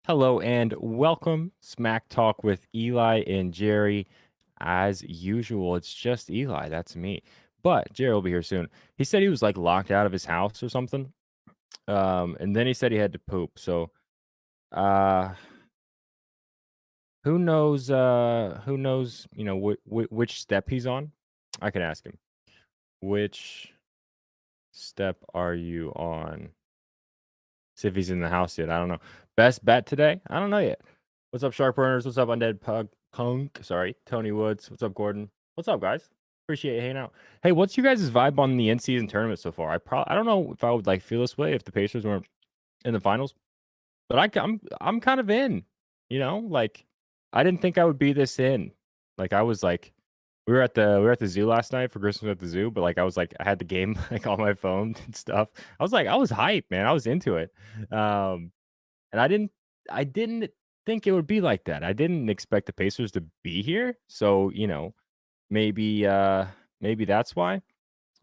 Hello and welcome. Smack Talk with Eli and Jerry. As usual, it's just Eli. That's me. But Jerry will be here soon. He said he was like locked out of his house or something. And then he said he had to poop. So, uh, who knows, which step he's on? I can ask him. Which step are you on? See if he's in the house yet. I don't know. Best bet today? I don't know yet. What's up, Shark Burners? What's up, Undead Punk? Sorry, Tony Woods. What's up, Gordon? What's up, guys? Appreciate you hanging out. Hey, what's you guys' vibe on the in-season tournament so far? I don't know if I would like feel this way if the Pacers weren't in the finals, but I'm kind of in. Like I didn't think I would be this in. Like I was like, we were at the zoo last night for Christmas at the zoo, but like I was like I had the game like on my phone and stuff. I was hyped, man. I was into it. Um, and I didn't think it would be like that. I didn't expect the Pacers to be here. So, maybe that's why.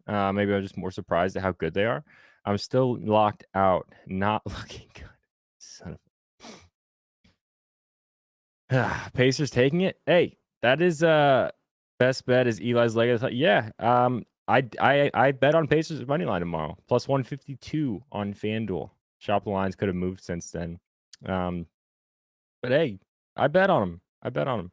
Maybe I'm just more surprised at how good they are. I'm still locked out, not looking good. Son of Pacers taking it. Hey, that is best bet is Eli's leg. Yeah. I bet on Pacers money line tomorrow. Plus 152 on FanDuel. Shop the lines could have moved since then. But hey, I bet on him. I bet on him.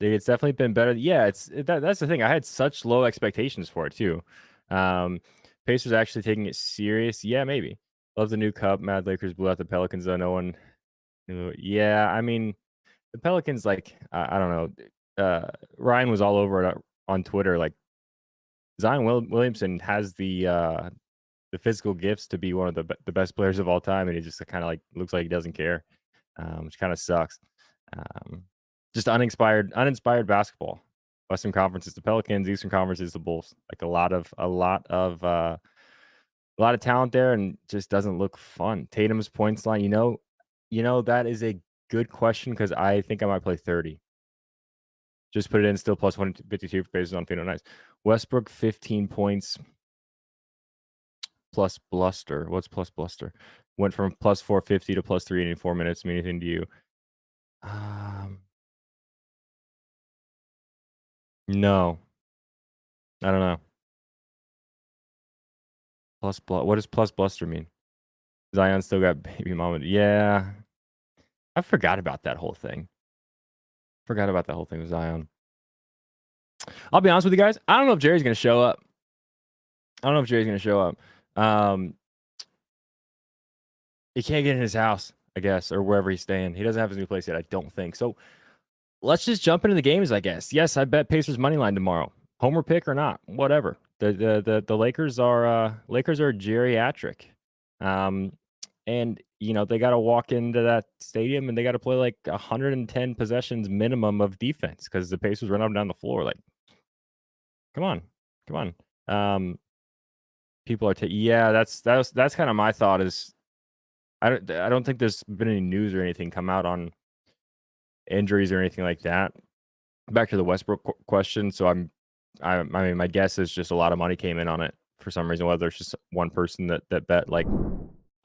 It's definitely been better. Yeah, that's the thing. I had such low expectations for it too. Pacers actually taking it serious. Yeah, maybe. Love the new cup. Mad Lakers blew out the Pelicans though. No one knew. Yeah, I mean, the Pelicans, like, I don't know. Ryan was all over it on Twitter. Like, Zion Williamson has the physical gifts to be one of the best players of all time, and he just kind of like looks like he doesn't care, which kind of sucks. Just uninspired basketball. Western Conference is the Pelicans, Eastern Conference is the Bulls. Like a lot of talent there, and just doesn't look fun. Tatum's points line, that is a good question because I think I might play 30. Just put it in, still plus 152 based on Pheno Nice. Westbrook 15 points plus bluster. What's plus bluster? Went from plus 450 to plus 3 in 4 minutes. Mean anything to you? No, I don't know. What does plus bluster mean? Zion still got baby mama. Yeah, I forgot about that whole thing. Forgot about that whole thing with Zion. I'll be honest with you guys. I don't know if Jerry's gonna show up. He can't get in his house, I guess, or wherever he's staying. He doesn't have his new place yet. I don't think so. Let's just jump into the games, I guess. Yes, I bet Pacers money line tomorrow. Homer pick or not, whatever. The Lakers are geriatric. And they got to walk into that stadium and they got to play like 110 possessions minimum of defense because the Pacers run up and down the floor. Like, come on. People are yeah. That's kind of my thought. Is I don't think there's been any news or anything come out on injuries or anything like that. Back to the Westbrook question. So I mean, my guess is just a lot of money came in on it for some reason. Whether it's just one person that bet like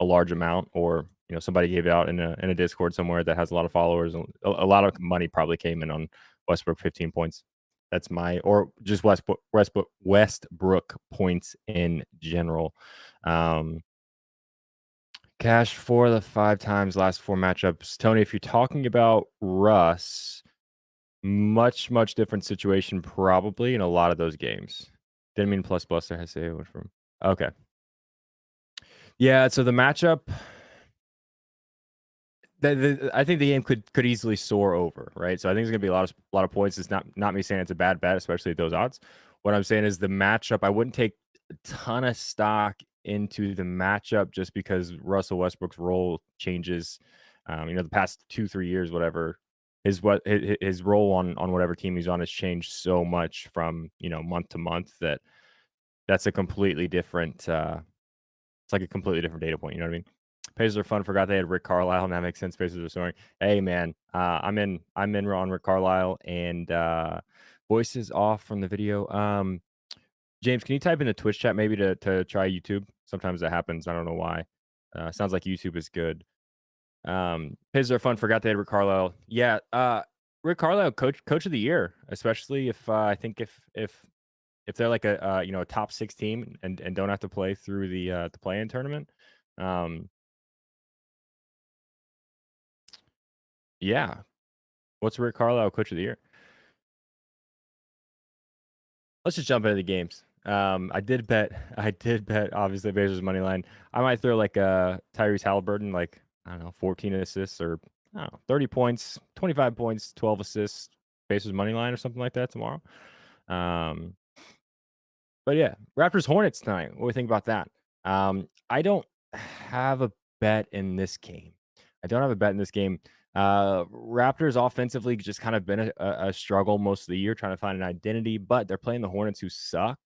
a large amount, or somebody gave it out in a Discord somewhere that has a lot of followers. A lot of money probably came in on Westbrook 15 points. That's or just Westbrook points in general. Cash for the 5 times last 4 matchups. Tony, if you're talking about Russ, much different situation probably in a lot of those games. Didn't mean plus bluster has to went from. Okay. Yeah, so the matchup, I think the game could easily soar over, right? So I think it's gonna be a lot of points. It's not me saying it's a bad bet, especially at those odds. What I'm saying is the matchup. I wouldn't take a ton of stock into the matchup just because Russell Westbrook's role changes. The past 2-3 years, whatever, his role on whatever team he's on has changed so much from month to month that's a completely different. It's like a completely different data point. You know what I mean? Pacers are fun. Forgot they had Rick Carlisle, and that makes sense. Pacers are soaring. Hey man, I'm in on Rick Carlisle, and voices off from the video. James, can you type in the Twitch chat maybe to try YouTube? Sometimes that happens. I don't know why. Sounds like YouTube is good. Pacers are fun. Forgot they had Rick Carlisle. Yeah, Rick Carlisle, coach of the year, especially if I think if they're like a a top 6 team and don't have to play through the play-in tournament. Um, yeah. What's Rick Carlisle coach of the year? Let's just jump into the games. I did bet obviously Pacers money line. I might throw like Tyrese Halliburton, like I don't know, 14 assists or I don't know, 30 points, 25 points, 12 assists, Pacers money line or something like that tomorrow. Um, but yeah, Raptors Hornets tonight. What do you think about that? I don't have a bet in this game. I don't have a bet in this game. Raptors offensively just kind of been a struggle most of the year trying to find an identity, but they're playing the Hornets who suck.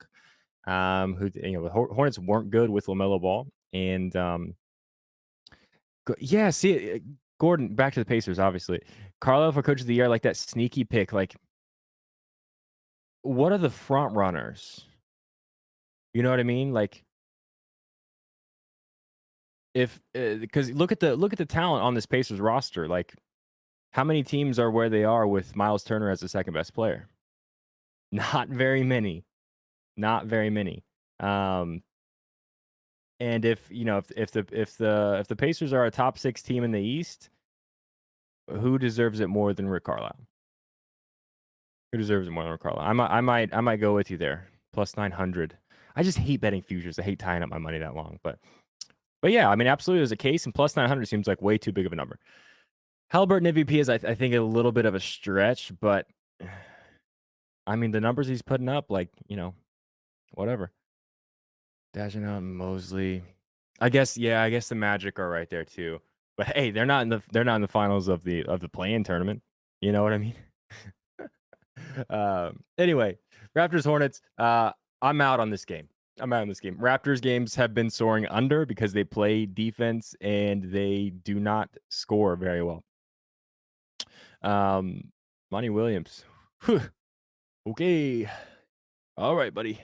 Who the Hornets weren't good with LaMelo Ball, and yeah, see, Gordon back to the Pacers. Obviously, Carlisle for coach of the year, like that sneaky pick. Like, what are the front runners? You know what I mean? Like, if because look at the talent on this Pacers roster. Like, how many teams are where they are with Miles Turner as the second best player? Not very many. Not very many. And if the Pacers are a top 6 team in the East, who deserves it more than Rick Carlisle? Who deserves it more than Rick Carlisle? I might go with you there. Plus 900. I just hate betting futures. I hate tying up my money that long. But yeah, I mean, absolutely, there's a case, and plus 900 seems like way too big of a number. Halliburton MVP is, I think, a little bit of a stretch, but I mean, the numbers he's putting up, like, whatever. Dashing out Mosley. I guess the Magic are right there too. But hey, they're not in the finals of the play-in tournament. You know what I mean? Anyway, Raptors Hornets. I'm out on this game. Raptors games have been soaring under because they play defense and they do not score very well. Monty Williams. Whew. Okay. All right, buddy.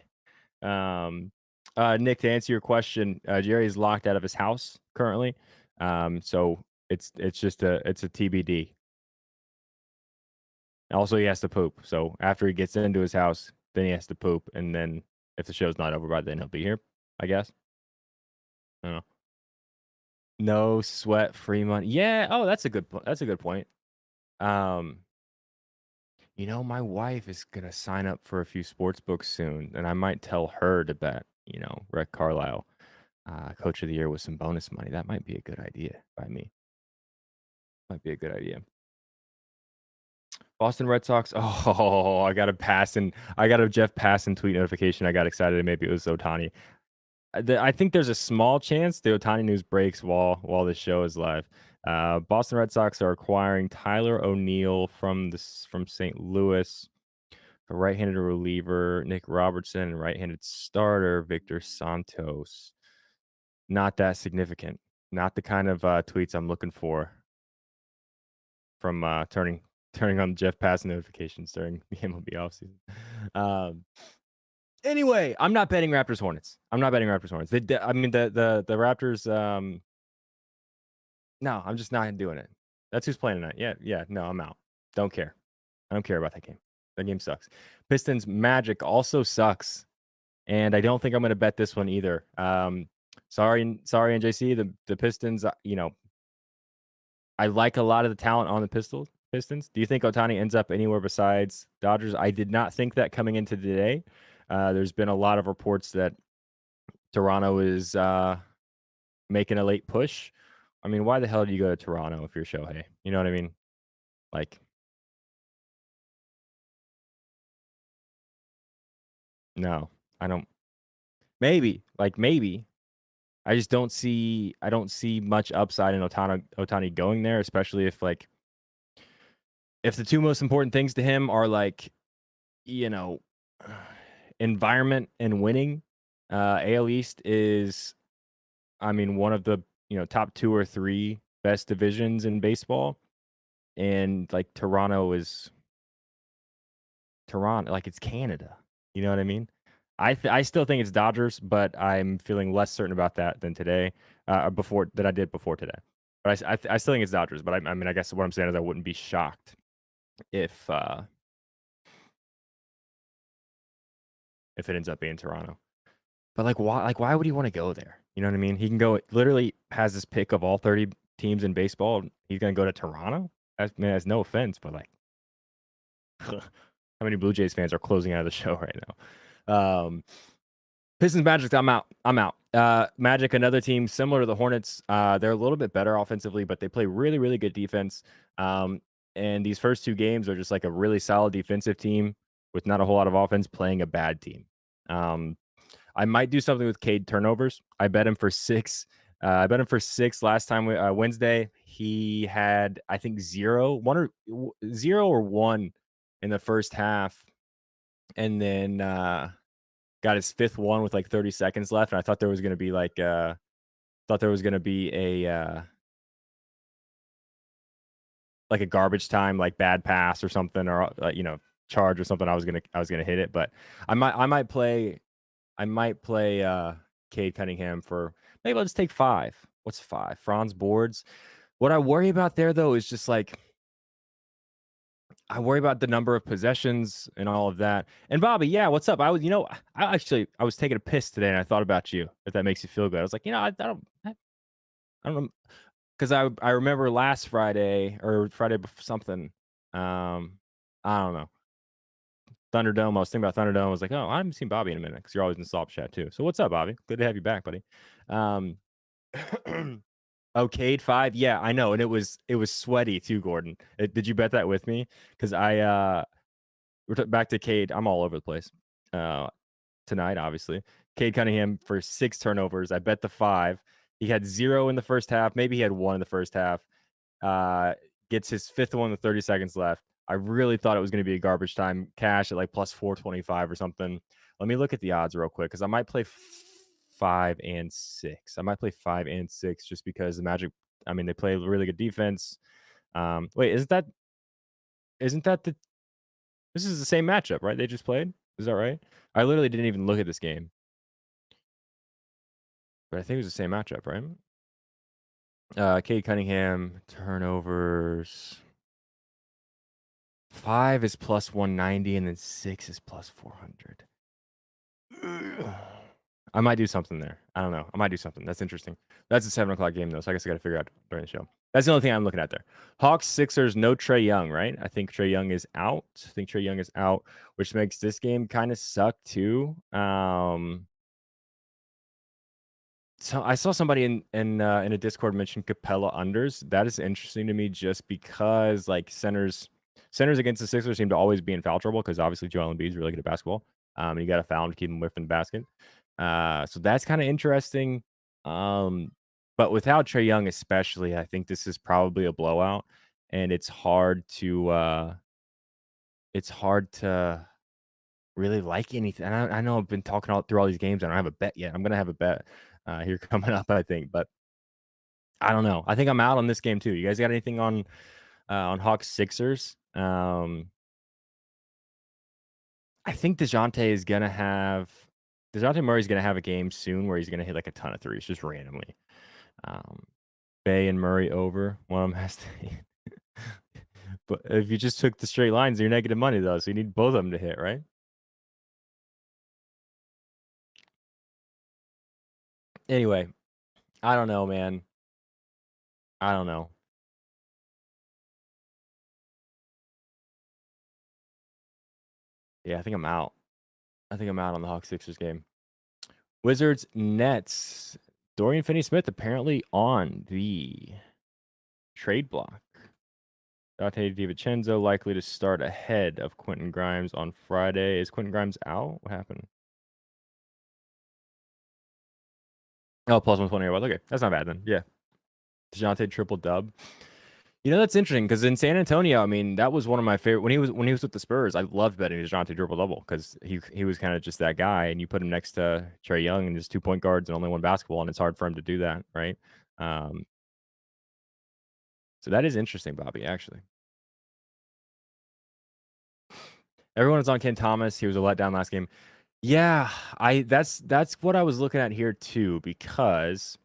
Nick, to answer your question, Jerry is locked out of his house currently. So it's just it's a TBD. Also, he has to poop. So after he gets into his house, then he has to poop, and then if the show's not over by then, he'll be here. I guess. I don't know. No sweat, free money. Yeah. Oh, that's a good point. My wife is gonna sign up for a few sports books soon, and I might tell her to bet. Rick Carlisle, coach of the year with some bonus money. That might be a good idea by me. Might be a good idea. Boston Red Sox. Oh, I got a Jeff Passan tweet notification. I got excited. Maybe it was Ohtani. I think there's a small chance the Ohtani news breaks while this show is live. Boston Red Sox are acquiring Tyler O'Neill from St. Louis, a right-handed reliever Nick Robertson, and right-handed starter Victor Santos. Not that significant. Not the kind of tweets I'm looking for from turning on Jeff Passan notifications during the MLB offseason. Anyway, I'm not betting Raptors Hornets. I mean the Raptors. No, I'm just not doing it. That's who's playing tonight. Yeah. No, I'm out. Don't care. I don't care about that game. That game sucks. Pistons Magic also sucks, and I don't think I'm going to bet this one either. Sorry, NJC. The Pistons. I like a lot of the talent on the Pistons. Do you think Ohtani ends up anywhere besides Dodgers? I did not think that coming into today. There's been a lot of reports that Toronto is making a late push. I mean, why the hell do you go to Toronto if you're Shohei? You know what I mean? Like, no, I don't. Maybe. I just don't see. I don't see much upside in Ohtani going there, especially if the two most important things to him are like, you know, environment and winning. AL East is, I mean, one of the top 2 or 3 best divisions in baseball, and like Toronto is Toronto, like it's Canada. You know what I mean? I still think it's Dodgers, but I'm feeling less certain about that than today, before that I did before today. But I still think it's Dodgers. But I mean, I guess what I'm saying is I wouldn't be shocked if it ends up being Toronto. But why would he want to go there? You know what I mean? He can go. Literally has this pick of all 30 teams in baseball. He's gonna go to Toronto. That's no offense, but like, how many Blue Jays fans are closing out of the show right now? Pistons Magic, I'm out. Magic, another team similar to the Hornets. They're a little bit better offensively, but they play really, really good defense. And these first two games are just like a really solid defensive team with not a whole lot of offense playing a bad team. I might do something with Cade turnovers. I bet him for 6. I bet him for 6 last time Wednesday. He had, I think, 0 or 1 in the first half, and then got his 5th one with like 30 seconds left. And I thought there was going to be like a garbage time, like bad pass or something, or charge or something. I was gonna hit it, but I might play Cade Cunningham for maybe I'll just take 5. What's 5? Franz boards. What I worry about there though is just like I worry about the number of possessions and all of that. And Bobby, yeah, what's up? I was taking a piss today and I thought about you. If that makes you feel good, I was like, I don't, because I remember last Friday or Friday before something. I don't know. Thunderdome. I was thinking about Thunderdome. I was like, oh, I haven't seen Bobby in a minute because you're always in Slop Chat too. So what's up, Bobby? Good to have you back, buddy. Oh, Cade 5. Yeah, I know, and it was sweaty too, Gordon. Did you bet that with me? Because we're back to Cade. I'm all over the place tonight, obviously. Cade Cunningham for 6 turnovers. I bet the 5. He had 0 in the first half. Maybe he had 1 in the first half. Gets his 5th one with 30 seconds left. I really thought it was going to be a garbage time cash at like plus 425 or something. Let me look at the odds real quick because I might play 5 and 6. I might play 5 and 6 just because the Magic, I mean, they play really good defense. Wait, isn't that this is the same matchup, right? They just played? Is that right? I literally didn't even look at this game. But I think it was the same matchup, right? Cade Cunningham, turnovers. 5 is plus 190, and then 6 is plus 400. I might do something there. I don't know. I might do something. That's interesting. That's a 7 o'clock game, though, so I guess I got to figure out during the show. That's the only thing I'm looking at there. Hawks, Sixers, no Trae Young, right? I think Trae Young is out. Which makes this game kind of suck, too. So I saw somebody in a Discord mention Capella unders. That is interesting to me just because like centers against the Sixers seem to always be in foul trouble because obviously Joel Embiid is really good at basketball. And you got to foul him to keep him away from the basket. So that's kind of interesting. But without Trae Young especially, I think this is probably a blowout, and it's hard to really like anything. And I know I've been talking through all these games. I don't have a bet yet. I'm gonna have a bet here coming up, I think, but I don't know. I think I'm out on this game too. You guys got anything on Hawks Sixers? I think Dejounte Murray's gonna have a game soon where he's gonna hit like a ton of threes just randomly. Bay and Murray over. One of them has to hit. But if you just took the straight lines, you're negative money though, so you need both of them to hit, right? Anyway, I don't know, man. I don't know. Yeah, I think I'm out. I think I'm out on the Hawks Sixers game. Wizards Nets. Dorian Finney-Smith apparently on the trade block. Dante DiVincenzo likely to start ahead of Quentin Grimes on Friday. Is Quentin Grimes out? What happened? Oh, plus 120. Okay, that's not bad then. Yeah. DeJounte triple dub. That's interesting because in San Antonio, I mean, that was one of my favorite when he was with the Spurs. I loved betting DeJounte triple double because he was kind of just that guy, and you put him next to Trae Young and his 2-point guards and only one basketball, and it's hard for him to do that, right? So that is interesting, Bobby. Actually, everyone was on Ken Thomas. He was a letdown last game. Yeah, that's what I was looking at here too because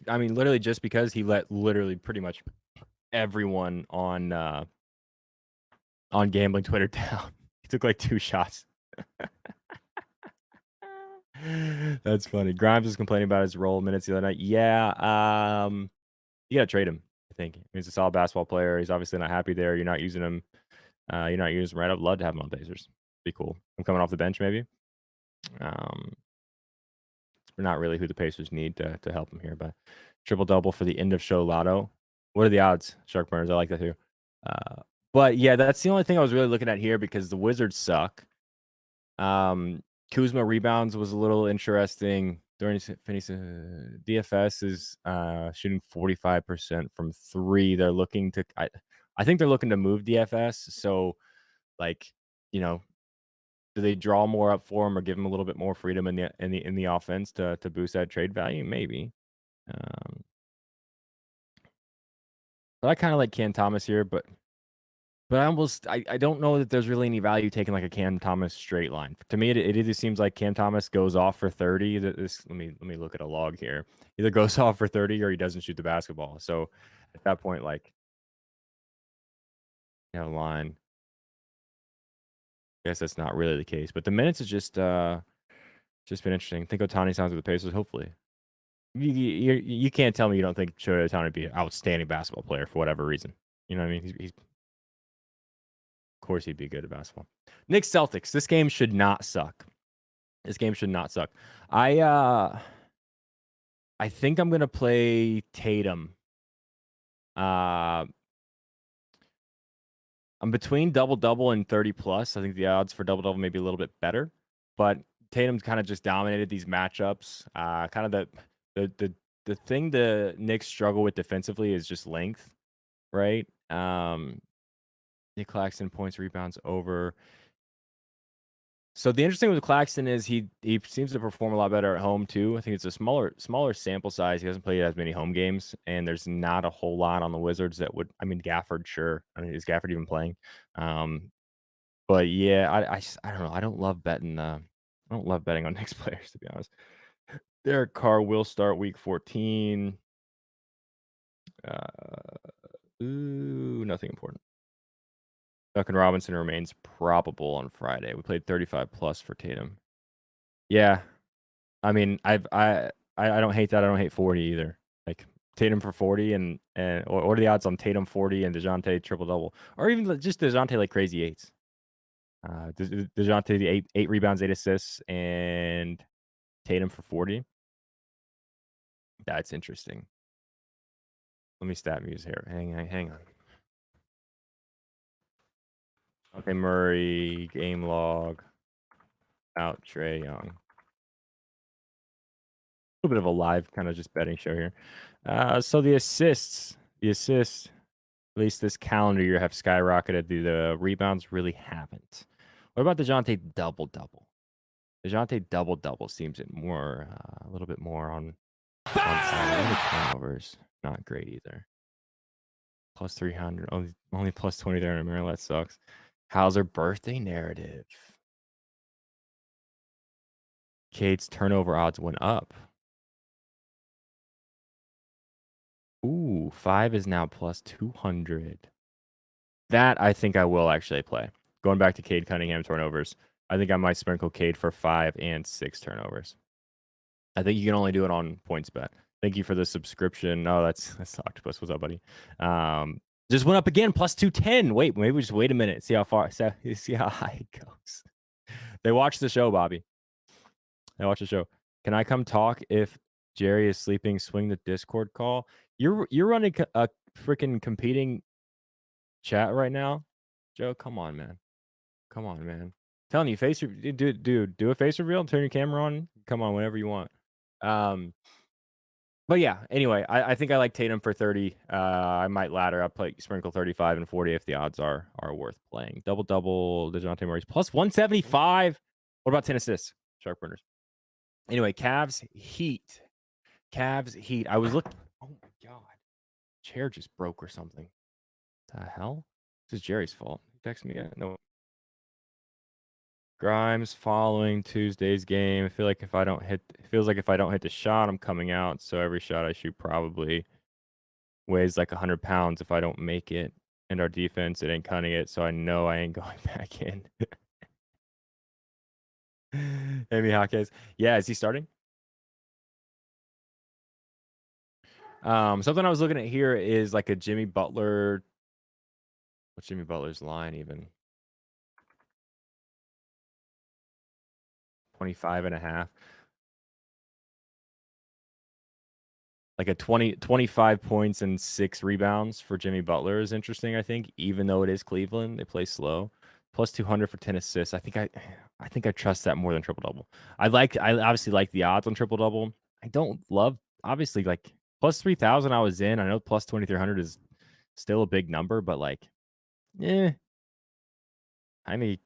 I mean, literally just because he let literally pretty much everyone on gambling Twitter down. He took like 2 shots. That's funny. Grimes was complaining about his role minutes the other night. Yeah, you gotta trade him, I think. He's a solid basketball player. He's obviously not happy there. You're not using him. You're not using him right. I'd love to have him on Pacers. Be cool. I'm coming off the bench, maybe. We're not really who the Pacers need to help them here, but triple double for the end of show lotto. What are the odds? Shark burners. I like that too. But yeah, that's the only thing I was really looking at here because the Wizards suck. Kuzma rebounds was a little interesting. During DFS is shooting 45% from 3. They're looking to I think they're looking to move DFS. So like, you know, do they draw more up for him or give him a little bit more freedom in the offense to boost that trade value? Maybe. But I kind of like Cam Thomas here, but I don't know that there's really any value taking like a Cam Thomas straight line. To me, it either seems like Cam Thomas goes off for 30. Let me look at a log here. Either goes off for 30 or he doesn't shoot the basketball. So at that point, like, line. I guess that's not really the case. But the minutes is just been interesting. I think Otani sounds with the Pacers. Hopefully, you can't tell me you don't think Shohei Ohtani would be an outstanding basketball player for whatever reason. You know what I mean? He's of course he'd be good at basketball. Knicks Celtics. This game should not suck. This game should not suck. I think I'm gonna play Tatum. I'm between double and 30+. I think the odds for double may be a little bit better, but Tatum's kind of just dominated these matchups. Kind of the thing the Knicks struggle with defensively is just length, right? Nick Claxton points, rebounds over. So the interesting with Claxton is he seems to perform a lot better at home too. I think it's a smaller sample size. He hasn't played as many home games, and there's not a whole lot on the Wizards that would. I mean, Gafford, sure. I mean, is Gafford even playing? But yeah, I don't know. I don't love betting. I don't love betting on Knicks players, to be honest. Derek Carr will start week 14. Nothing important. Duncan Robinson remains probable on Friday. We played 35+ for Tatum. Yeah, I mean, I don't hate that. I don't hate 40 either. Like Tatum for 40 and what are the odds on Tatum 40 and DeJounte triple double, or even just DeJounte like crazy eights? DeJounte the eight rebounds, 8 assists, and Tatum for 40. That's interesting. Let me stat muse here. Hang on. Okay, Murray game log. Out Trae Young. A little bit of a live kind of just betting show here. So the assists, at least this calendar year, have skyrocketed. The rebounds really haven't. What about DeJounte double-double? DeJounte double-double seems a little bit more on side. The turnovers, not great either. Plus 300, only plus 20 there in Maryland. That sucks. How's her birthday narrative? Kate's turnover odds went up. Ooh, 5 is now plus 200. That I think I will actually play. Going back to Cade Cunningham turnovers, I think I might sprinkle Cade for 5 and 6 turnovers. I think you can only do it on PointsBet. Thank you for the subscription. Oh, that's Octopus. What's up, buddy? Just went up again, plus 210. Wait, maybe just wait a minute. See how high it goes. They watch the show, Bobby. They watch the show. Can I come talk if Jerry is sleeping? Swing the Discord call. You're running a freaking competing chat right now, Joe. Come on, man. Telling you, do a face reveal. Turn your camera on. Come on, whenever you want. But yeah. Anyway, I think I like Tatum for 30. I might ladder. I'll play sprinkle 35 and 40 if the odds are worth playing. Double. DeJounte Murray's plus 175. What about 10 assists? Shark burners. Anyway, Cavs Heat. I was looking. Oh my god, chair just broke or something. The hell? This is Jerry's fault. He texted me. No. Grimes following Tuesday's game. I feel like if I don't hit, it feels like if I don't hit the shot, I'm coming out. So every shot I shoot probably weighs like 100 pounds if I don't make it. And our defense, it ain't cutting it. So I know I ain't going back in. Amy Hawkins. Yeah, is he starting? Something I was looking at here is like a Jimmy Butler. What's Jimmy Butler's line even? 25.5. Like a 25 points and 6 rebounds for Jimmy Butler is interesting, I think, even though it is Cleveland. They play slow. Plus 200 for 10 assists. I think I trust that more than triple double. I obviously like the odds on triple double. I don't love obviously like plus 3,000 I was in. I know plus 2,300 is still a big number, but like, eh, I mean,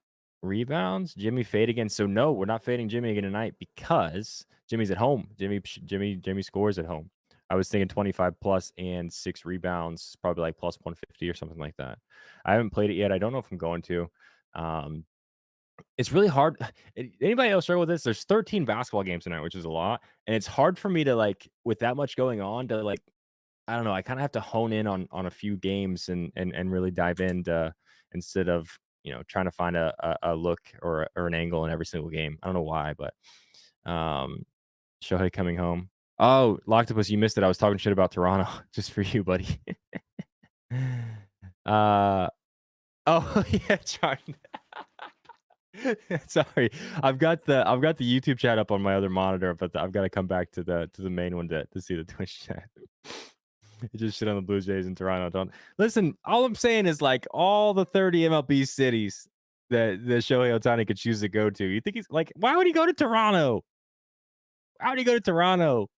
rebounds, Jimmy fade again. So no, we're not fading Jimmy again tonight because Jimmy's at home. Jimmy scores at home. I was thinking 25 plus and 6 rebounds, probably like plus 150 or something like that. I haven't played it yet. I don't know if I'm going to. It's really hard. Anybody else struggle with this? There's 13 basketball games tonight, which is a lot, and it's hard for me to like with that much going on to like I don't know. I kind of have to hone in on a few games and really dive into instead of trying to find a look or an angle in every single game. I don't know why, but Shohei coming home. Oh, Loctopus, you missed it. I was talking shit about Toronto just for you, buddy. uh oh yeah, Jordan. Sorry, I've got the YouTube chat up on my other monitor, but I've got to come back to the main one to see the Twitch chat. Just shit on the Blue Jays in Toronto. Don't listen. All I'm saying is like all the 30 MLB cities that Shohei Ohtani could choose to go to. You think he's like, why would he go to Toronto? Why would he go to Toronto?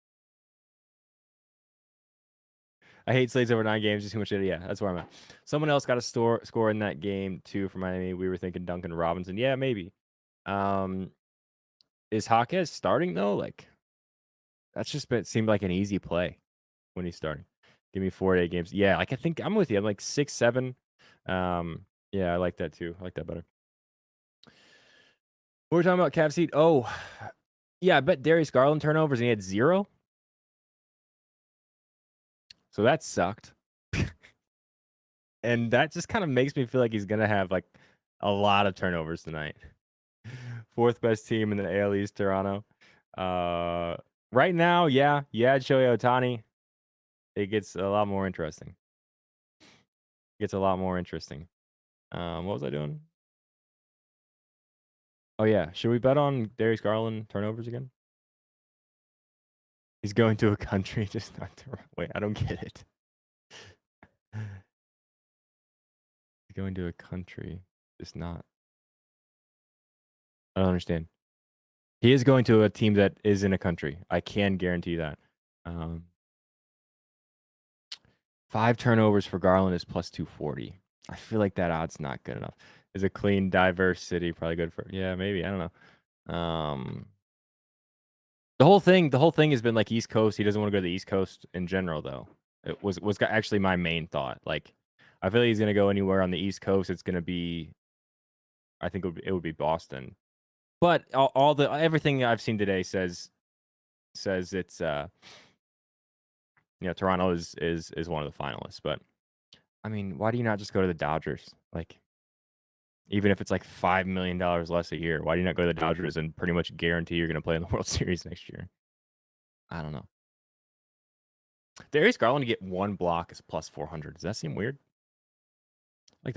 I hate slates over 9 games. Just too much shit. Yeah, that's where I'm at. Someone else got a score in that game too for Miami. We were thinking Duncan Robinson. Yeah, maybe. Is Jaquez starting though? Like, that's just seemed like an easy play when he's starting. Give me 4 to 8 games. Yeah, like I think I'm with you. I'm like 6, 7. Yeah, I like that too. I like that better. What were we talking about? Cav seat. Oh, yeah. I bet Darius Garland turnovers and he had 0. So that sucked. And that just kind of makes me feel like he's gonna have like a lot of turnovers tonight. 4th best team in the AL East, Toronto. Right now, yeah, Shohei Ohtani. It gets a lot more interesting. What was I doing? Oh yeah, should we bet on Darius Garland turnovers again? He's going to a country, just not to wait. I don't get it. He's going to a country, just not. I don't understand. He is going to a team that is in a country. I can guarantee that. 5 turnovers for Garland is plus 240. I feel like that odd's not good enough. Is a clean, diverse city probably good for? Yeah, maybe. I don't know. The whole thing has been like East Coast. He doesn't want to go to the East Coast in general, though. It was actually my main thought. Like, I feel like he's gonna go anywhere on the East Coast. It's gonna be, I think it would be Boston. But everything I've seen today says it's Toronto is one of the finalists. But I mean, why do you not just go to the Dodgers? Like, even if it's like $5 million less a year, why do you not go to the Dodgers and pretty much guarantee you're gonna play in the World Series next year? I don't know. Darius Garland to get 1 block is plus 400. Does that seem weird? Like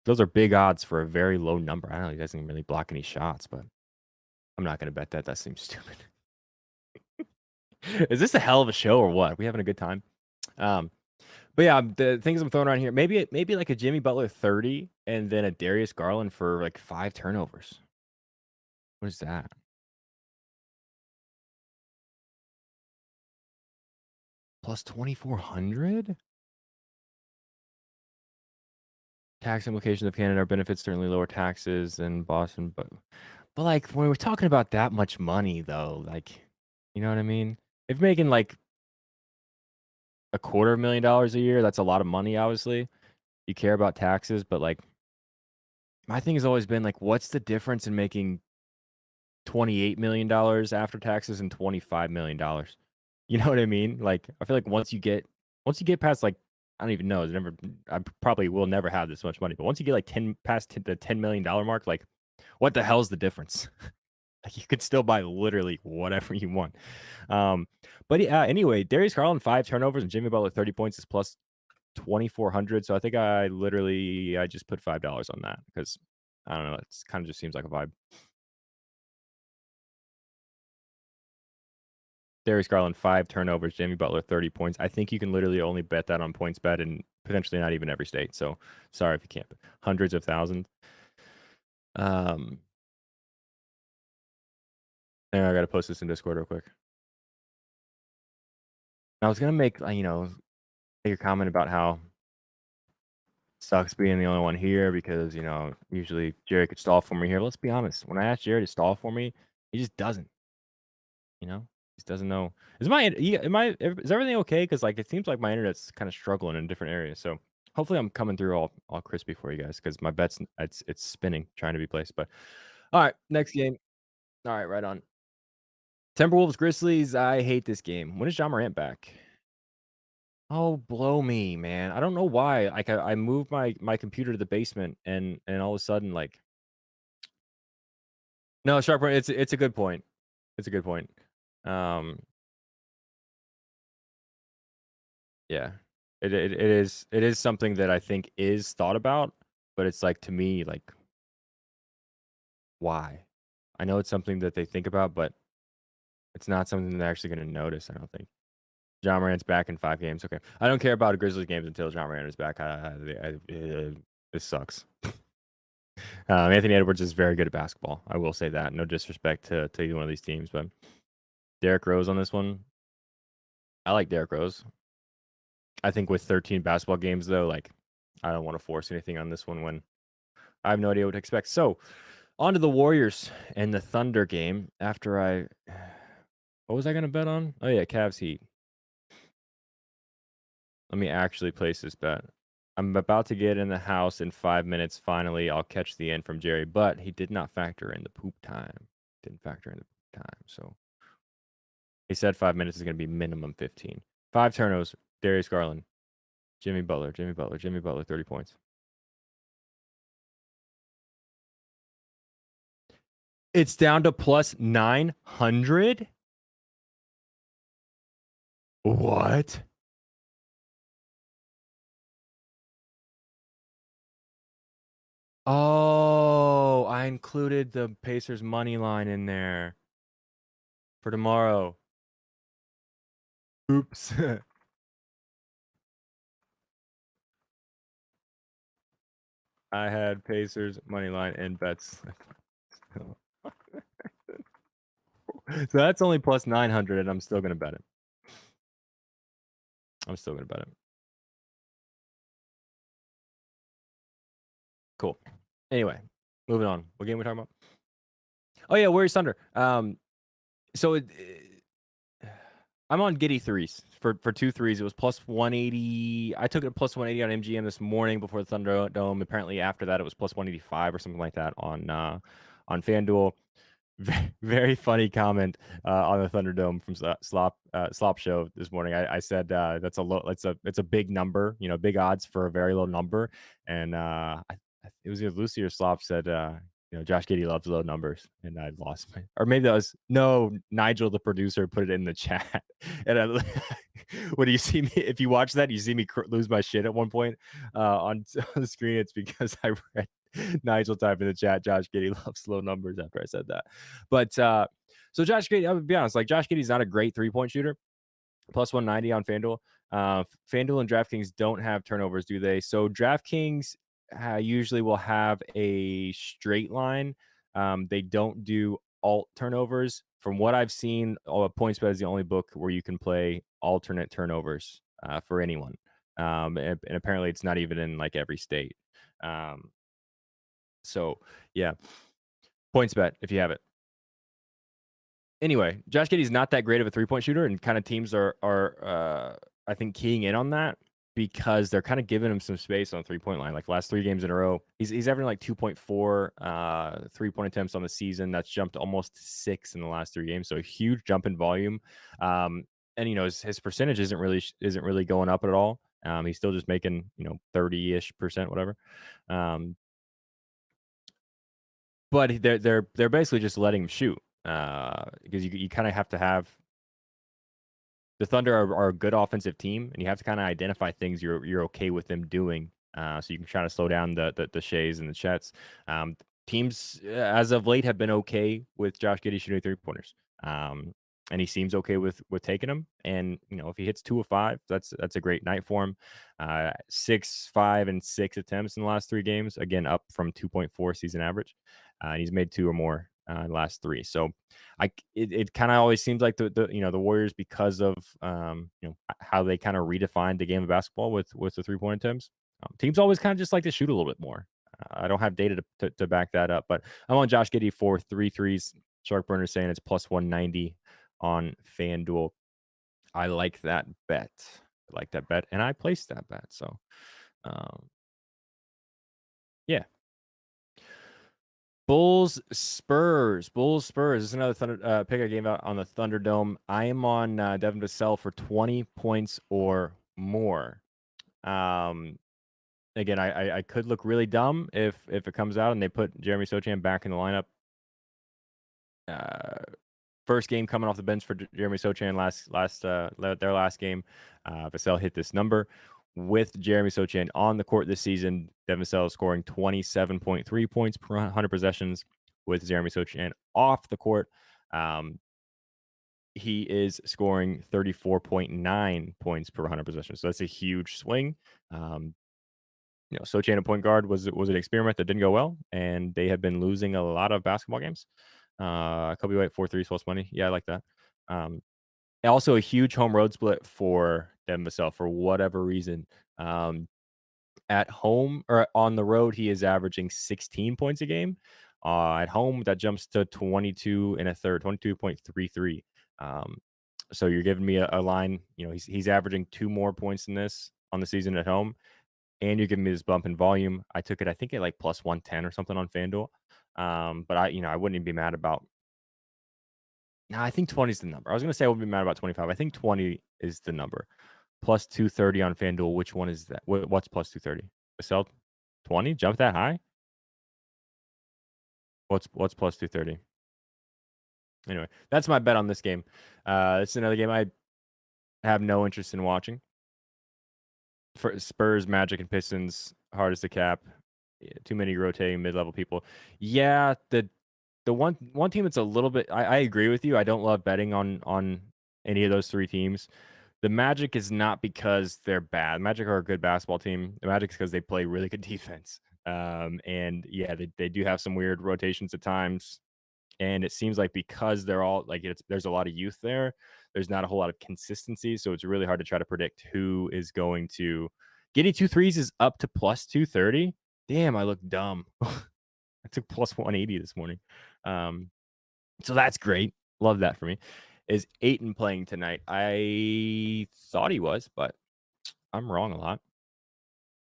those are big odds for a very low number. I don't know. He doesn't even really block any shots, but I'm not gonna bet that. That seems stupid. Is this a hell of a show or what? Are we having a good time? But yeah, the things I'm throwing around here, maybe like a Jimmy Butler 30 and then a Darius Garland for like 5 turnovers. What is that? Plus 2,400? Tax implications of Canada benefits certainly lower taxes than Boston, but like when we're talking about that much money though, like you know what I mean? If you're making like $250,000 a year, that's a lot of money, obviously. You care about taxes, but like my thing has always been like, what's the difference in making $28 million after taxes and $25 million? You know what I mean? Like, I feel like once you get past like, I don't even know. I probably will never have this much money, but once you get like the $10 million mark, like, what the hell's the difference? Like, you could still buy literally whatever you want. Um, but yeah, anyway, Darius Garland 5 turnovers and Jimmy Butler 30 points is plus 2,400. So I think I just put $5 on that because I don't know. It's kind of just seems like a vibe. Darius Garland 5 turnovers, Jimmy Butler 30 points. I think you can literally only bet that on PointsBet and potentially not even every state. So sorry if you can't. Hundreds of thousands. Hang on, I gotta post this in Discord real quick. I was gonna make make a comment about how sucks being the only one here because usually Jerry could stall for me here. Let's be honest. When I ask Jerry to stall for me, he just doesn't. He just doesn't know. Is everything okay? Because like it seems like my internet's kind of struggling in different areas. So hopefully I'm coming through all crispy for you guys because my bet's it's spinning trying to be placed. But all right, next game. All right, right on. Timberwolves Grizzlies. I hate this game. When is John Morant back? Oh, blow me, man. I don't know why. Like I moved my computer to the basement and all of a sudden like no, sharp point. It's a good point. It's a good point. Yeah. It is something that I think is thought about, but it's like to me like why? I know it's something that they think about, but it's not something they're actually going to notice, I don't think. John Morant's back in 5 games. Okay. I don't care about Grizzlies games until John Morant is back. This sucks. Anthony Edwards is very good at basketball. I will say that. No disrespect to either one of these teams, but Derrick Rose on this one. I like Derrick Rose. I think with 13 basketball games, though, like I don't want to force anything on this one when I have no idea what to expect. So, on to the Warriors and the Thunder game. What was I going to bet on? Oh, yeah, Cavs Heat. Let me actually place this bet. I'm about to get in the house in 5 minutes. Finally, I'll catch the end from Jerry, but he did not factor in the poop time. Didn't factor in the poop time. So, he said 5 minutes is going to be minimum 15. 5 turnovers, Darius Garland, Jimmy Butler, 30 points. It's down to plus 900? What? Oh, I included the Pacers money line in there for tomorrow. Oops. I had Pacers money line and bets. So that's only plus 900 and I'm still going to bet it. I'm still going to bet it. Cool. Anyway, moving on. What game are we talking about? Oh yeah, Warriors Thunder. So I'm on Giddy threes for 2 threes. It was plus 180. I took it plus 180 on MGM this morning before the Thunder Dome. Apparently after that it was plus 185 or something like that on FanDuel. Very funny comment on the Thunderdome from Slop Show this morning. I said that's a low. It's a big number. Big odds for a very low number. And it was either Lucy or Slop said Josh Giddey loves low numbers, and I lost my. Or maybe that was Nigel, the producer, put it in the chat. And when you see me, if you watch that, you see me lose my shit at one point on the screen. It's because I read Nigel type in the chat, Josh Giddey loves low numbers after I said that. But so Josh Giddey, I'll be honest, like Josh Giddey's not a great 3-point shooter. Plus 190 on FanDuel. FanDuel and DraftKings don't have turnovers, do they? So DraftKings usually will have a straight line. They don't do alt turnovers. From what I've seen, PointsBet is the only book where you can play alternate turnovers for anyone. And apparently it's not even in like every state. So yeah, PointsBet if you have it. Anyway, Josh Giddey's not that great of a 3-point shooter, and kind of teams are I think keying in on that because they're kind of giving him some space on 3-point line. Like last 3 games in a row, he's averaging like 2.4 3-point attempts on the season. That's jumped almost to 6 in the last 3 games. So a huge jump in volume. And his percentage isn't really going up at all. He's still just making 30-ish%, whatever. But they're basically just letting him shoot because you kind of have to have the Thunder are a good offensive team, and you have to kind of identify things you're okay with them doing, so you can try to slow down the Shays and the Chets. Teams as of late have been okay with Josh Giddey shooting 3-pointers, and he seems okay with taking them. And if he hits 2 of 5, that's a great night for him. 6, 5, and 6 attempts in the last 3 games, again up from 2.4 season average. And he's made 2 or more in the last 3. So it kind of always seems like the Warriors, because of how they kind of redefined the game of basketball with the 3-point attempts. Teams always kind of just like to shoot a little bit more. I don't have data to back that up, but I'm on Josh Giddey for 3 threes. Sharkburner saying it's plus 190 on FanDuel. I like that bet. And I placed that bet. So, yeah. Bulls Spurs. This is another Thunder pick I gave out on the Thunderdome. I am on Devin Vassell for 20 points or more. Again, I could look really dumb if it comes out and they put Jeremy Sochan back in the lineup. First game coming off the bench for Jeremy Sochan their last game. Vassell hit this number. With Jeremy Sochan on the court this season, Devin Vassell is scoring 27.3 points per 100 possessions. With Jeremy Sochan off the court, he is scoring 34.9 points per 100 possessions. So that's a huge swing. Sochan at point guard was an experiment that didn't go well, and they have been losing a lot of basketball games. Kobe White 4 3 plus money. Yeah, I like that. Also a huge home road split for Devin Vassell for whatever reason. At home or on the road, he is averaging 16 points a game. At home, that jumps to 22 and a third, 22.33. So you're giving me a line. He's averaging 2 more points than this on the season at home, and you're giving me this bump in volume. I took it, I think, at like plus 110 or something on FanDuel. But I wouldn't even be mad about. No, I think 20 is the number. I was going to say I wouldn't be mad about 25. I think 20 is the number. Plus 230 on FanDuel. Which one is that? What's plus 230? Vassell 20? Jump that high? What's plus 230? Anyway, that's my bet on this game. It's another game I have no interest in watching. For Spurs, Magic, and Pistons, hardest to cap. Too many rotating mid-level people. Yeah, the one team that's a little bit. I agree with you. I don't love betting on any of those 3 teams. The Magic is not because they're bad. Magic are a good basketball team. The Magic is because they play really good defense. And yeah, they do have some weird rotations at times. And it seems like because they're all like there's a lot of youth there, there's not a whole lot of consistency. So it's really hard to try to predict who is going to. Getting 2 threes is up to plus 230. Damn, I look dumb. I took plus 180 this morning. So that's great. Love that for me. Is Ayton playing tonight? I thought he was, but I'm wrong a lot.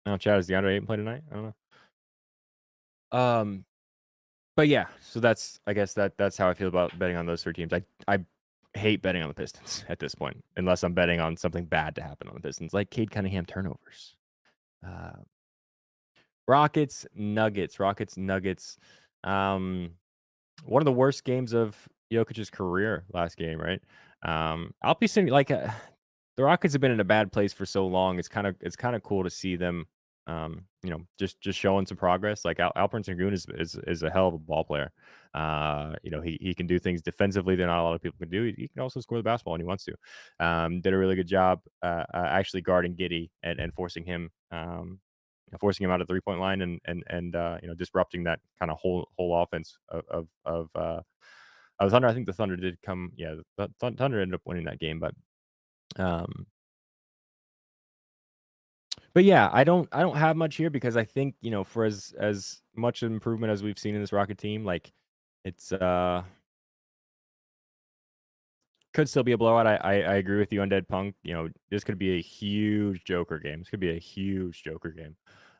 I don't know, Chad, is DeAndre Ayton playing tonight? I don't know. But yeah, so I guess that's how I feel about betting on those 3 teams. I hate betting on the Pistons at this point, unless I'm betting on something bad to happen on the Pistons, like Cade Cunningham turnovers. Rockets, Nuggets. One of the worst games of Jokic's career last game, right? I'll be saying like the Rockets have been in a bad place for so long. It's kind of cool to see them, just showing some progress. Like Alperen Sengun is a hell of a ball player. He can do things defensively that not a lot of people can do. He can also score the basketball when he wants to. Did a really good job actually guarding Giddey and forcing him out of the 3-point line and disrupting that kind of whole offense of Thunder. I think the Thunder did come. Yeah, the Thunder ended up winning that game, but yeah, I don't have much here because I think for as much improvement as we've seen in this Rocket team, like it's could still be a blowout. I agree with you, Undead Punk. You know, this could be a huge Joker game. This could be a huge Joker game.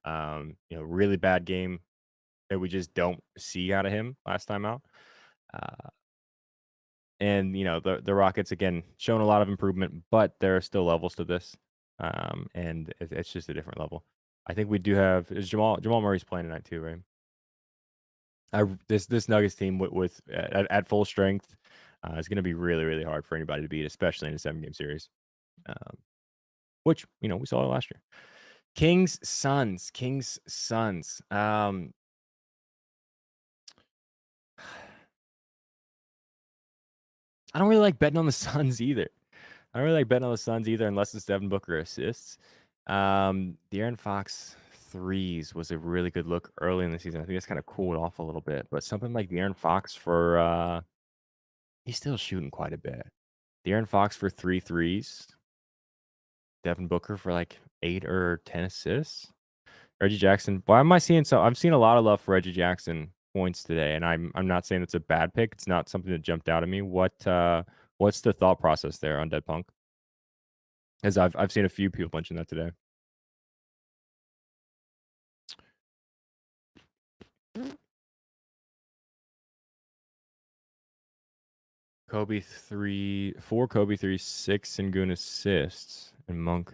You know, really bad game that we just don't see out of him last time out. And you know, the Rockets again shown a lot of improvement, but there are still levels to this. And it's just a different level. I think we do have is Jamal Murray's playing tonight too, right? This Nuggets team with at full strength is going to be really, really hard for anybody to beat, especially in a 7-game series. Which, you know, we saw it last year. Kings Suns. I don't really like betting on the Suns either. I don't really like betting on the Suns either unless it's Devin Booker assists. The Aaron Fox threes was a really good look early in the season. I think it's kind of cooled off a little bit, but something like the Aaron Fox for he's still shooting quite a bit. The Aaron Fox for 3 threes. Devin Booker for like 8 or 10 assists. Reggie Jackson. Why am I seeing so? I'm seeing a lot of love for Reggie Jackson points today, and I'm not saying it's a bad pick. It's not something that jumped out at me. What's the thought process there on Dead Punk? As I've seen a few people mention that today. Kobe 3, 4 Kobe 3, 6 Sengun assists, and Monk.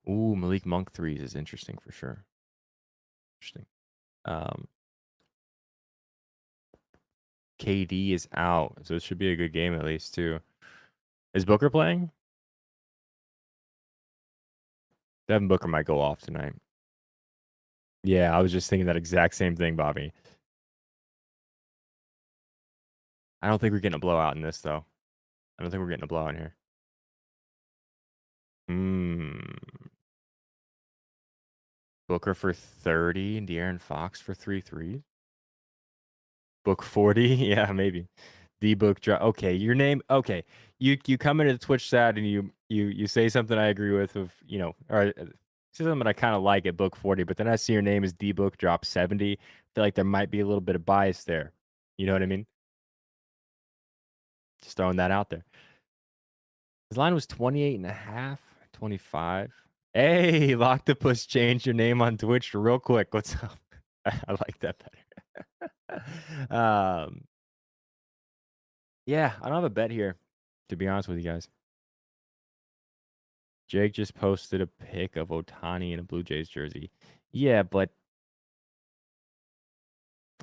Ooh, Malik Monk threes is interesting for sure. Interesting. KD is out, so it should be a good game at least too. Is Booker playing? Devin Booker might go off tonight. Yeah, I was just thinking that exact same thing, Bobby. I don't think we're getting a blowout in this, though. I don't think we're getting a blowout in here. Booker for 30 and De'Aaron Fox for 3 threes. Book 40? Yeah, maybe. D-Book drop. Okay, your name. Okay, you come into the Twitch chat and you say something I agree with, of you know, or say something I kind of like at Book 40, but then I see your name is D-Book drop 70. I feel like there might be a little bit of bias there. You know what I mean? Just throwing that out there. His line was 28 and a half, 25. Hey, Loctopus changed your name on Twitch real quick. What's up? I like that better. Yeah, I don't have a bet here, to be honest with you guys. Jake just posted a pic of Ohtani in a Blue Jays jersey. Yeah, but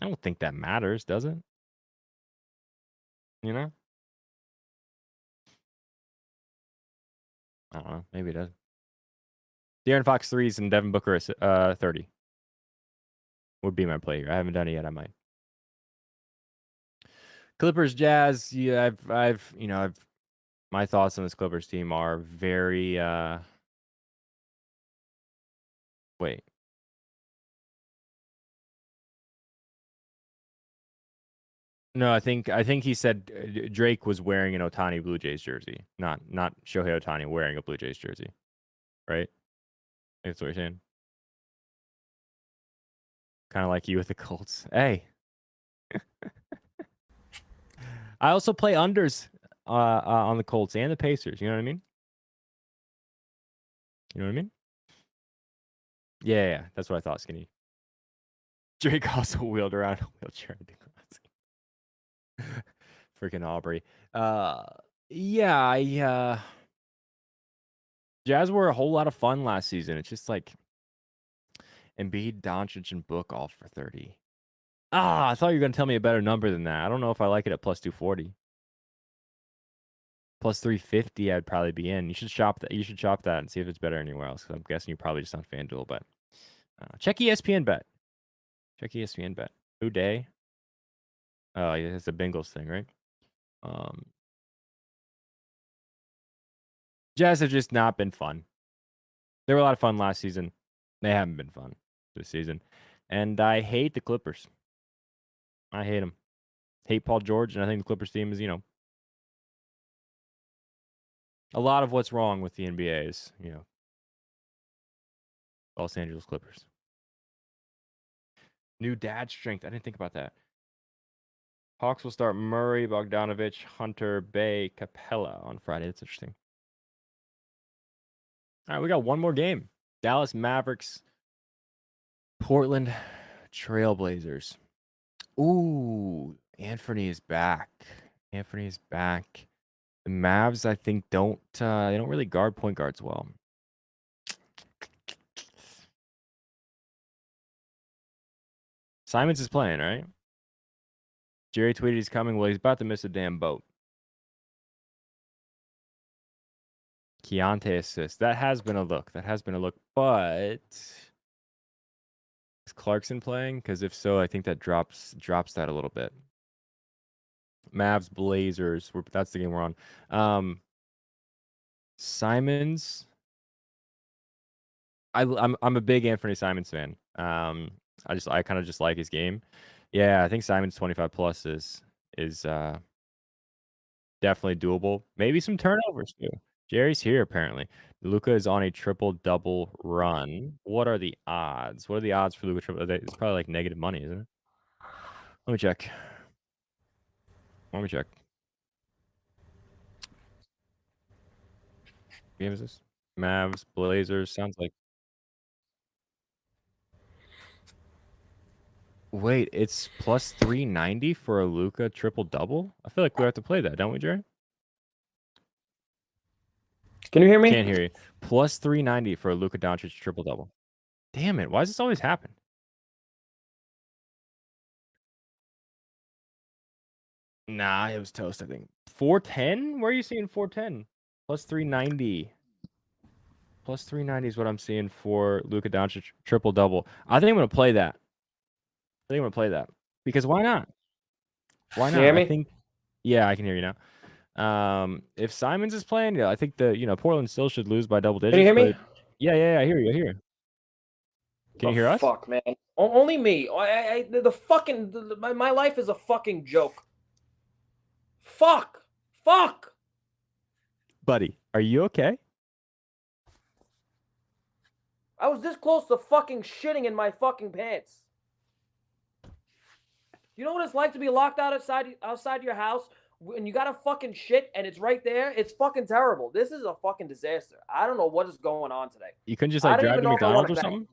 I don't think that matters, does it? You know? I don't know. Maybe it does. De'Aaron Fox threes and Devin Booker 30 would be my play here. I haven't done it yet. I might. Clippers Jazz. Yeah, I've my thoughts on this Clippers team are very wait. No, I think he said Drake was wearing an Ohtani Blue Jays jersey, not Shohei Ohtani wearing a Blue Jays jersey, right? That's what you're saying. Kind of like you with the Colts. Hey, I also play unders on the Colts and the Pacers. You know what I mean? You know what I mean? Yeah, that's what I thought. Skinny. Drake also wheeled around a wheelchair. Freaking Aubrey. Yeah, Jazz were a whole lot of fun last season. It's just like Embiid, Doncic, and Book all for 30. I thought you were going to tell me a better number than that. I don't know if I like it at plus 240. Plus 350, I'd probably be in. You should shop that. You should shop that and see if it's better anywhere else. Because I'm guessing you're probably just on FanDuel. But check ESPN bet. Check ESPN bet. Who day? Oh, yeah, it's a Bengals thing, right? Jazz have just not been fun. They were a lot of fun last season. They haven't been fun this season. And I hate the Clippers. I hate them. Hate Paul George, and I think the Clippers team is, you know, a lot of what's wrong with the NBA is, you know, Los Angeles Clippers. New dad strength. I didn't think about that. Hawks will start Murray, Bogdanovich, Hunter, Bay, Capella on Friday. That's interesting. All right, we got one more game. Dallas Mavericks, Portland Trailblazers. Ooh, Anthony is back. Anthony is back. The Mavs, I think, don't they don't really guard point guards well. Simons is playing, right? Jerry tweeted he's coming. Well, he's about to miss a damn boat. Keontae assist. That has been a look. But is Clarkson playing? Because if so, I think that drops that a little bit. Mavs, Blazers. That's the game we're on. Simons. I'm a big Anthony Simons fan. I kind of just like his game. Yeah, I think Simons 25 plus is definitely doable. Maybe some turnovers too. Jerry's here apparently. Luka is on a triple-double run. What are the odds? What are the odds for Luka triple? It's probably like negative money, isn't it? Let me check. What game is this? Mavs, Blazers. Sounds like. Wait, it's plus 390 for a Luka triple-double? I feel like we have to play that, don't we, Jerry? Can you hear me? Can't hear you. Plus 390 for a Luka Doncic triple-double. Damn it. Why does this always happen? Nah, it was toast, I think. 410? Where are you seeing 410? Plus 390. Plus 390 is what I'm seeing for Luka Doncic triple-double. I think I'm going to play that. Because why not? Why You not? hear me? I think, yeah, I can hear you now. If Simons is playing, yeah, I think Portland still should lose by double digits. Can you hear me? Yeah, I hear you. Can you hear us? Fuck, man. Only me. My life is a fucking joke. Fuck. Buddy, are you okay? I was this close to fucking shitting in my fucking pants. You know what it's like to be locked outside your house and you gotta fucking shit and it's right there? It's fucking terrible. This is a fucking disaster. I don't know what is going on today. You couldn't just drive to McDonald's or something?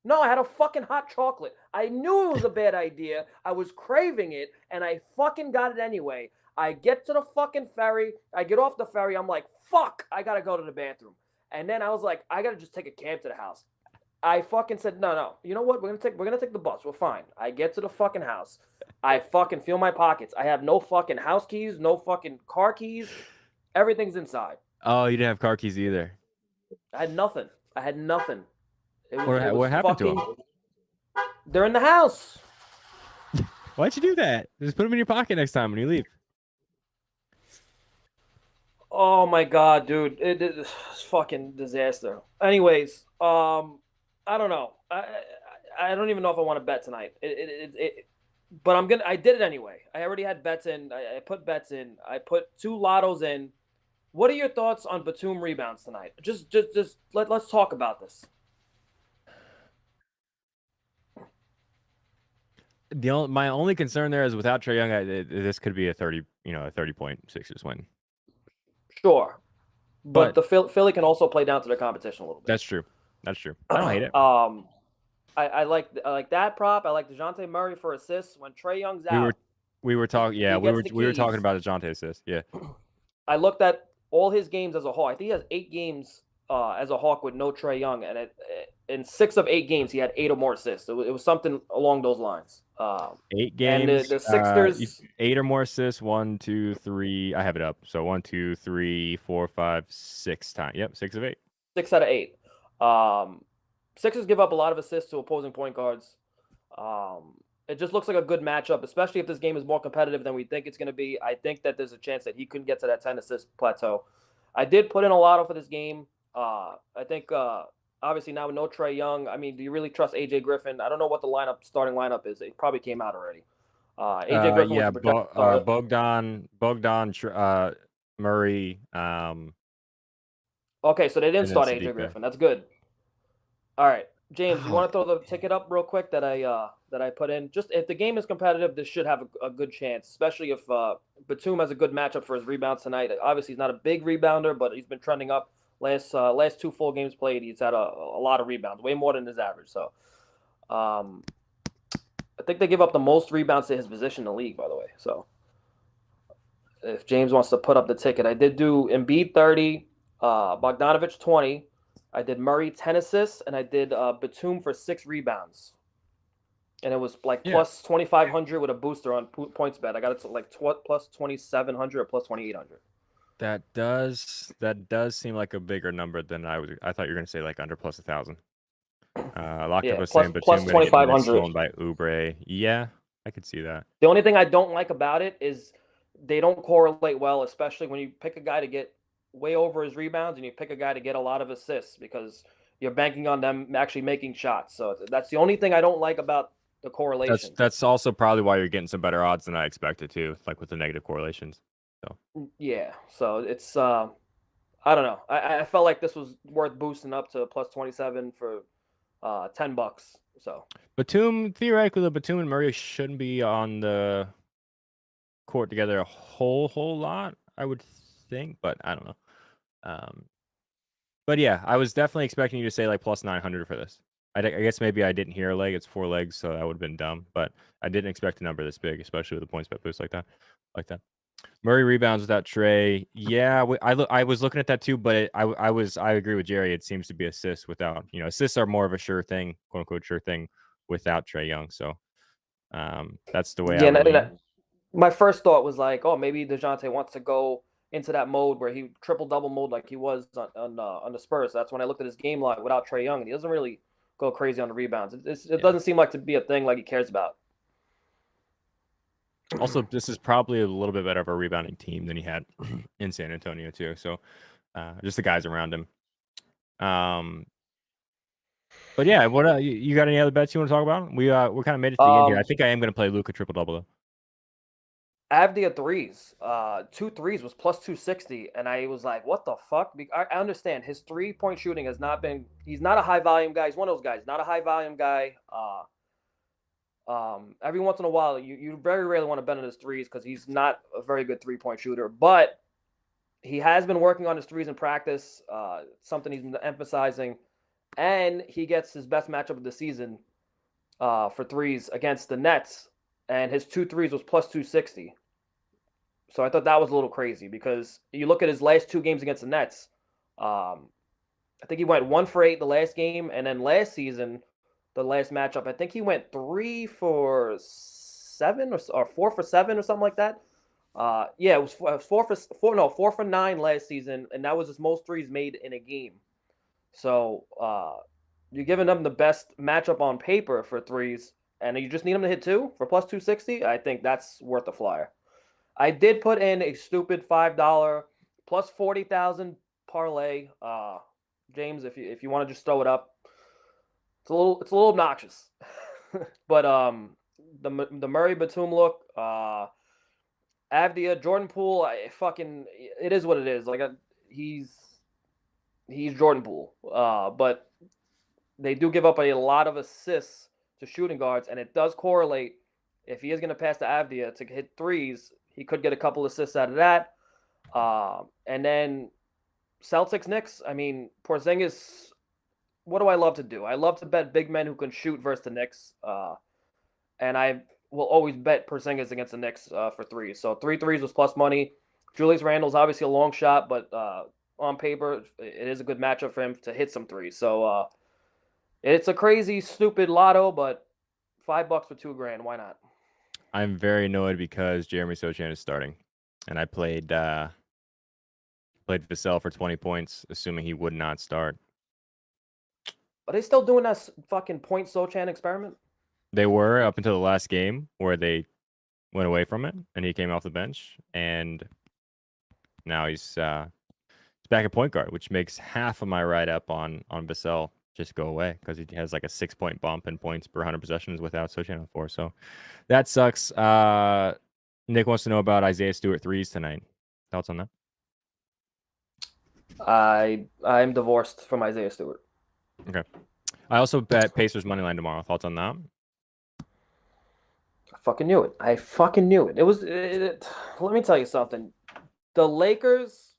No, I had a fucking hot chocolate. I knew it was a bad idea. I was craving it, and I fucking got it anyway. I get to the fucking ferry. I get off the ferry. I'm like, fuck, I gotta go to the bathroom. And then I was like, I gotta just take a cab to the house. I fucking said, no. You know what? We're gonna take the bus. We're fine. I get to the fucking house. I fucking feel my pockets. I have no fucking house keys, no fucking car keys. Everything's inside. Oh, you didn't have car keys either. I had nothing. What happened to them? They're in the house. Why'd you do that? Just put them in your pocket next time when you leave. Oh my god, dude, it's fucking disaster. Anyways, I don't know. I don't even know if I want to bet tonight. But I did it anyway. I already had bets in. I put bets in. I put 2 lottos in. What are your thoughts on Batum rebounds tonight? Let's talk about this. My only concern there is without Trae Young, this could be a 30-point Sixers win. Sure, but the Philly can also play down to their competition a little bit. That's true. I don't hate it. I like that prop. I like DeJounte Murray for assists when Trae Young's out. We were talking. Yeah, we were talking about DeJounte assists. Yeah. I looked at all his games as a whole. I think he has 8 games as a Hawk with no Trae Young, and in 6 of 8 games he had 8 or more assists. It was something along those lines. 8 games. And the Sixers 8 or more assists. 1, 2, 3. I have it up. So 1, 2, 3, 4, 5, 6 times. Yep, 6 of 8. 6 out of 8. Sixers give up a lot of assists to opposing point guards. It just looks like a good matchup, especially if this game is more competitive than we think it's going to be. I think that there's a chance that he couldn't get to that 10 assist plateau. I did put in a lotto for this game. I think obviously now with no Trae Young, I mean, do you really trust AJ Griffin? I don't know what the starting lineup is. It probably came out already. AJ Griffin was Bogdan, Murray. Okay, so they didn't start AJ Griffin. That's good. All right. James, you want to throw the ticket up real quick that I put in? Just if the game is competitive, this should have a good chance, especially if Batum has a good matchup for his rebounds tonight. Obviously, he's not a big rebounder, but he's been trending up. Last two full games played, he's had a lot of rebounds, way more than his average. So, I think they give up the most rebounds to his position in the league, by the way. So, if James wants to put up the ticket, I did do Embiid 30, Bogdanovich 20. I did Murray 10 assists, and I did Batum for 6 rebounds. And it was like plus 2,500 with a booster on points bet. I got it to like plus 2,700 or plus 2,800. That does seem like a bigger number than I thought you were gonna say like under plus 1,000. Locked up was saying Batum gonna get minutes stolen by Oubre. Yeah, I could see that. The only thing I don't like about it is they don't correlate well, especially when you pick a guy to get way over his rebounds and you pick a guy to get a lot of assists because you're banking on them actually making shots. So that's the only thing I don't like about the correlation. That's also probably why you're getting some better odds than I expected too, like with the negative correlations. So yeah, so it's I don't know. I felt like this was worth boosting up to plus 27 for $10. So theoretically, Batum and Murray shouldn't be on the court together a whole lot, I would think, but I don't know. But yeah, I was definitely expecting you to say like plus 900 for this. I guess maybe I didn't hear a leg. It's 4 legs, so that would have been dumb. But I didn't expect a number this big, especially with the points bet boost like that. Murray rebounds without Trey. Yeah, I was looking at that too, but I agree with Jerry. It seems to be assists without. Assists are more of a sure thing, quote unquote sure thing, without Trey Young. So that's the way I would lean. My first thought was like, oh, maybe DeJounte wants to go into that mode where he triple-double mode like he was on the Spurs. That's when I looked at his game log without Trey Young, and he doesn't really go crazy on the rebounds. It doesn't seem like to be a thing like he cares about. Also, this is probably a little bit better of a rebounding team than he had in San Antonio too. So just the guys around him. But yeah, what you got any other bets you want to talk about? We kind of made it to the end here. I think I am going to play Luka triple double though. Avdia threes, 2 threes was plus 260, and I was like, what the fuck? I understand his 3-point shooting has not been. He's not a high volume guy. He's one of those guys, not a high volume guy. Every once in a while, you very rarely want to bet on his threes because he's not a very good 3-point shooter. But he has been working on his threes in practice, something he's been emphasizing, and he gets his best matchup of the season for threes against the Nets, and his 2 threes was plus 260. So I thought that was a little crazy because you look at his last 2 games against the Nets. I think he went 1 for 8 the last game, and then last season, the last matchup, I think he went 3 for 7 or 4 for 7 or something like that. Yeah, it was 4 for 9 last season, and that was his most threes made in a game. So you're giving them the best matchup on paper for threes, and you just need them to hit 2 for plus 260. I think that's worth a flyer. I did put in a stupid $5 plus 40,000 parlay. James, if you want to just throw it up, it's a little obnoxious, but the Murray Batum look, Avdia Jordan Poole, it is what it is. Like he's Jordan Poole, but they do give up a lot of assists to shooting guards, and it does correlate. If he is going to pass to Avdia to hit threes, he could get a couple assists out of that. And then Celtics Knicks, I mean, Porzingis, what do I love to do? I love to bet big men who can shoot versus the Knicks. And I will always bet Porzingis against the Knicks for threes. So 3 threes was plus money. Julius Randle's obviously a long shot, but on paper, it is a good matchup for him to hit some threes. So it's a crazy, stupid lotto, but $5 for $2,000. Why not? I'm very annoyed because Jeremy Sochan is starting, and I played Vassell for 20 points, assuming he would not start. Are they still doing that fucking point Sochan experiment? They were up until the last game where they went away from it, and he came off the bench, and now he's back at point guard, which makes half of my write up on Vassell just go away because he has like a 6-point bump in points per 100 possessions without Sochan on 4. So that sucks. Nick wants to know about Isaiah Stewart threes tonight. Thoughts on that? I'm divorced from Isaiah Stewart. Okay. I also bet Pacers money line tomorrow. Thoughts on that? I fucking knew it. I fucking knew it. Let me tell you something. The Lakers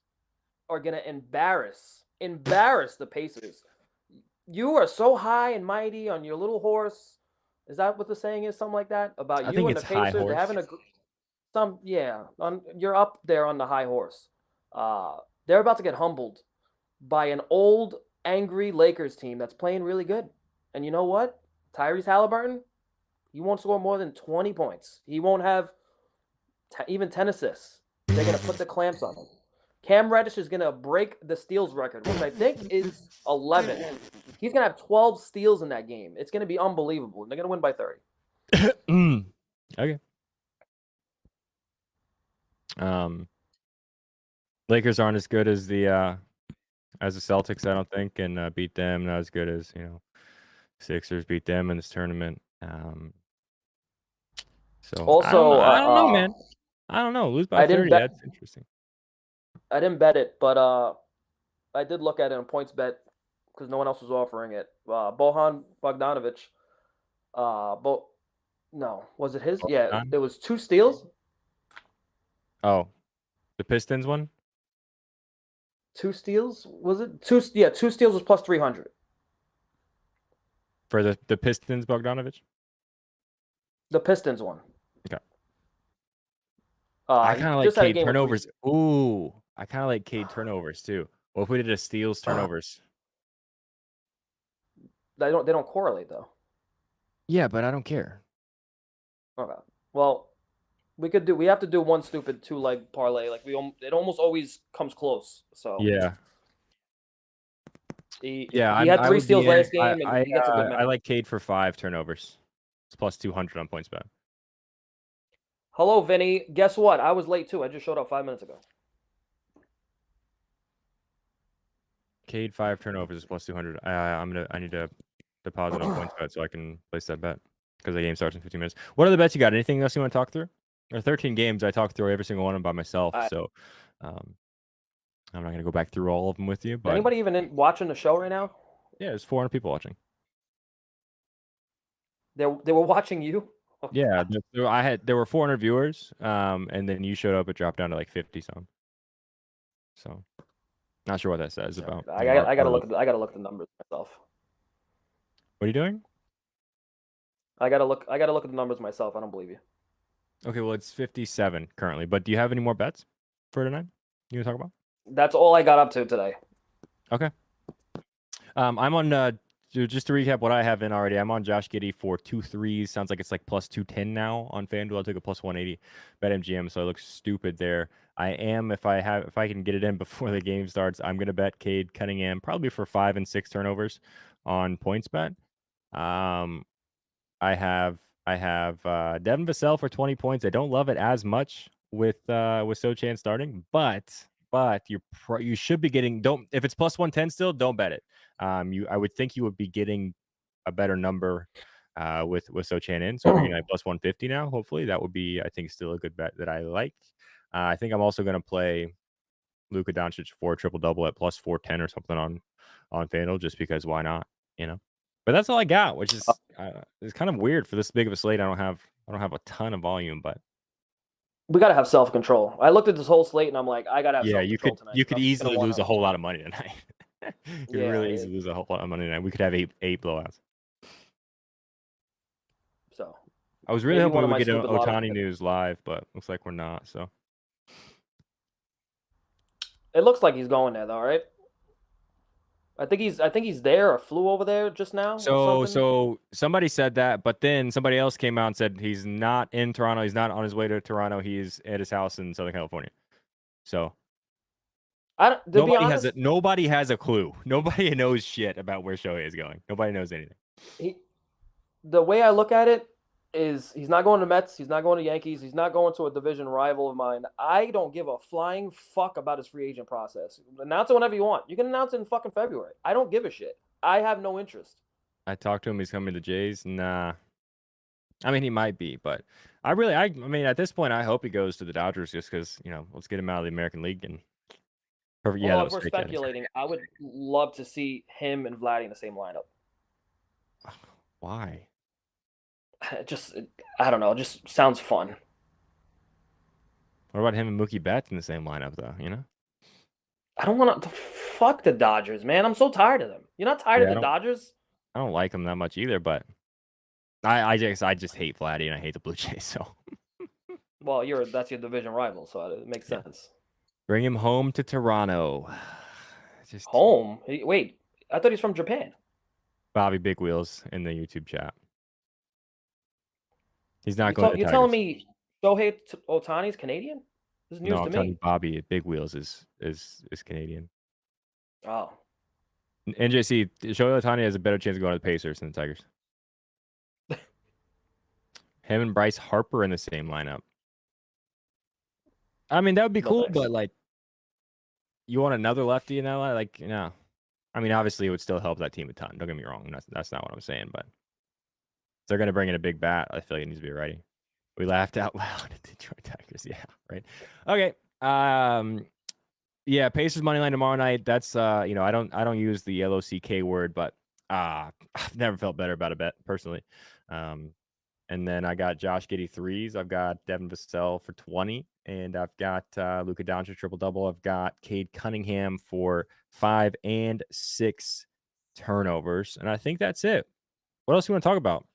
are gonna embarrass the Pacers. You are so high and mighty on your little horse. Is that what the saying is? Something like that about I you think and the it's high Pacers. They're horse. having you're up there on the high horse. They're about to get humbled by an old, angry Lakers team that's playing really good. And you know what? Tyrese Halliburton, he won't score more than 20 points. He won't have even 10 assists. They're going to put the clamps on him. Cam Reddish is going to break the steals record, which I think is 11. He's going to have 12 steals in that game. It's going to be unbelievable. And they're going to win by 30. Okay. Lakers aren't as good as the Celtics, I don't think, and beat them. Not as good as Sixers beat them in this tournament. So Also, I don't know, man. I don't know. Lose by 30. That's interesting. I didn't bet it, but I did look at it on points bet because no one else was offering it. Bohan Bogdanovic. No, was it his? Yeah, there was 2 steals. Oh, the Pistons one. 2 steals, was it? 2 steals was plus 300 for the Pistons Bogdanovic. The Pistons one. Okay. I kind of like Cade turnovers. Ooh, I kind of like Cade turnovers too. What if we did a steals turnovers? They don't correlate though. Yeah, but I don't care. Okay. Well, we have to do one stupid 2-leg parlay. Like it almost always comes close. So yeah. He had 3 steals last game, and he gets a good match. I like Cade for 5 turnovers. It's plus 200 on points bet. Hello, Vinny. Guess what? I was late too. I just showed up 5 minutes ago. Cade 5 turnovers is plus 200. I need to deposit on points bet so I can place that bet because the game starts in 15 minutes. What other bets you got? Anything else you want to talk through? There are 13 games. I talked through every single one by myself, so I'm not going to go back through all of them with you. But anybody even watching the show right now? Yeah, there's 400 people watching. They were watching you? Yeah, there were 400 viewers, and then you showed up. It dropped down to like 50 some. So, not sure what that says about. I gotta look at the numbers myself. What are you doing? I gotta look at the numbers myself. I don't believe you. Okay, well it's 57 currently. But do you have any more bets for tonight? You want to talk about? That's all I got up to today. Okay. I'm on. Just to recap what I have in already, I'm on Josh Giddey for 2 threes. Sounds like it's like plus 210 now on FanDuel. I took a plus 180 bet MGM, so I look stupid there. I am if I can get it in before the game starts, I'm gonna bet Cade Cunningham probably for 5 and 6 turnovers on points bet. I have Devin Vassell for 20 points. I don't love it as much with Sochan starting, but you should be getting if it's plus 110 still, don't bet it. I would think you would be getting a better number with Sochan in. So if you're getting like plus 150 now, hopefully that would be, I think, still a good bet that I like. I think I'm also going to play Luka Doncic for a triple double at plus 410 or something on FanDuel, just because why not, But that's all I got, which is it's kind of weird for this big of a slate. I don't have a ton of volume, but we gotta have self control. I looked at this whole slate and I'm like, I gotta have self control tonight. You could easily lose a whole lot of money tonight. You could really easily lose a whole lot of money tonight. We could have eight blowouts. So I was really hoping we would get Ohtani news live, but looks like we're not. So it looks like he's going there though, right? I think he's there or flew over there just now. So somebody said that, but then somebody else came out and said he's not in Toronto. He's not on his way to Toronto. He's at his house in Southern California. So nobody has a clue. Nobody knows shit about where Shohei is going. Nobody knows anything. The way I look at it is he's not going to Mets. He's not going to Yankees. He's not going to a division rival of mine. I don't give a flying fuck about his free agent process. Announce it whenever you want. You can announce it in fucking February. I don't give a shit. I have no interest. I talked to him. He's coming to Jays. Nah. I mean, he might be, but I mean, at this point, I hope he goes to the Dodgers just because, let's get him out of the American League. And if we're speculating, I would love to see him and Vladdy in the same lineup. Why? Just, I don't know. It just sounds fun. What about him and Mookie Betts in the same lineup, though? I don't want to fuck the Dodgers, man. I'm so tired of them. You're not tired of Yeah, the Dodgers? I don't like him that much either, but I just hate Vladdy and I hate the Blue Jays. So Well, that's your division rival, so it makes yeah, sense. bring him home to Toronto. Just Home? Wait, I thought he's from Japan. Bobby Big Wheels in the YouTube chat. He's not going to the You're telling Tigers. me Shohei Ohtani's Canadian? This is No, news I'm to telling me. you, Bobby Big Wheels is Canadian. Oh, NJC, Shohei Ohtani has a better chance of going to the Pacers than the Tigers. Him and Bryce Harper in the same lineup. I mean, that would be no cool, thanks. but like, you want another lefty in that line? Like, no. I mean, obviously, it would still help that team a ton. Don't get me wrong. That's not what I'm saying, but if they're going to bring in a big bat, I feel like it needs to be righty. We laughed out loud at Detroit Tigers. Yeah, right. Okay. Yeah, Pacers money line tomorrow night. That's I don't use the LOCK word, but I've never felt better about a bet personally. And then I got Josh Giddey threes. I've got Devin Vassell for 20, and I've got Luka Doncic triple double. I've got Cade Cunningham for 5 and 6 turnovers, and I think that's it. What else do you want to talk about?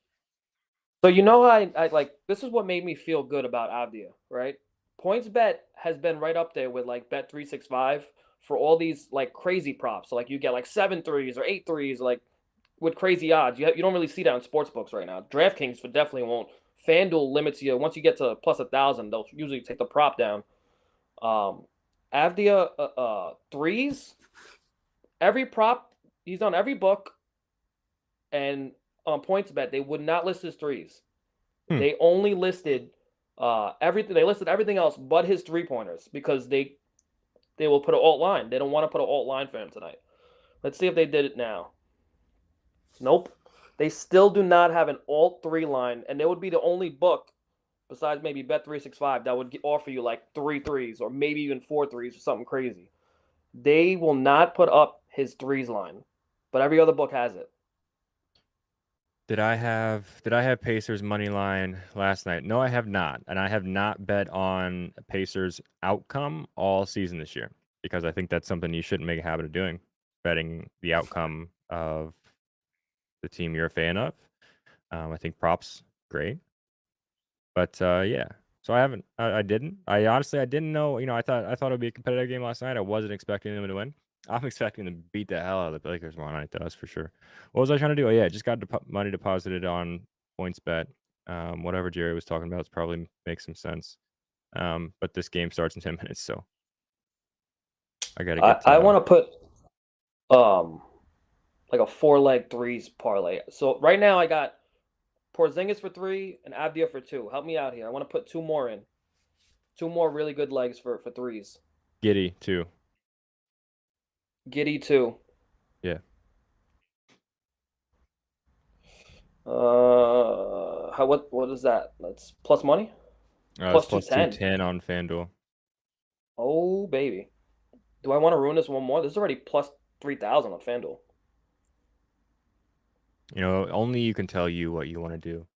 So I like this is what made me feel good about Avdia, right? Points bet has been right up there with like bet 365 for all these like crazy props. So like you get like 7 threes or 8 threes, like with crazy odds. You don't really see that in sports books right now. DraftKings for definitely won't. FanDuel limits you once you get to plus 1,000. They'll usually take the prop down. Avdia threes. Every prop he's on every book, and on points bet they would not list his threes. They only listed everything. They listed everything else but his 3-pointers because they will put an alt line. They don't want to put an alt line for him tonight. Let's see if they did it now. Nope. They still do not have an alt 3 line, and they would be the only book besides maybe Bet 365 that would offer you like 3 threes or maybe even 4 threes or something crazy. They will not put up his threes line, but every other book has it. Did I have Pacers money line last night? No, I have not, and I have not bet on Pacers outcome all season this year because I think that's something you shouldn't make a habit of doing, betting the outcome of the team you're a fan of. I think props great, but yeah. So I didn't. I honestly I didn't know. I thought it would be a competitive game last night. I wasn't expecting them to win. I'm expecting them to beat the hell out of the Lakers tomorrow night. That's for sure. What was I trying to do? Oh yeah, just got money deposited on points bet. Whatever Jerry was talking about probably makes some sense. But this game starts in 10 minutes, so I gotta get. I want to put like a 4-leg threes parlay. So right now I got Porzingis for 3 and Avdia for 2. Help me out here. I want to put 2 more in. 2 more really good legs for threes. Giddy too. Giddy 2. Yeah. What is that? That's plus money? It's Plus plus 210. 210 on FanDuel. Oh baby. Do I want to ruin this one more? This is already plus 3,000 on FanDuel. Only you can tell you what you want to do.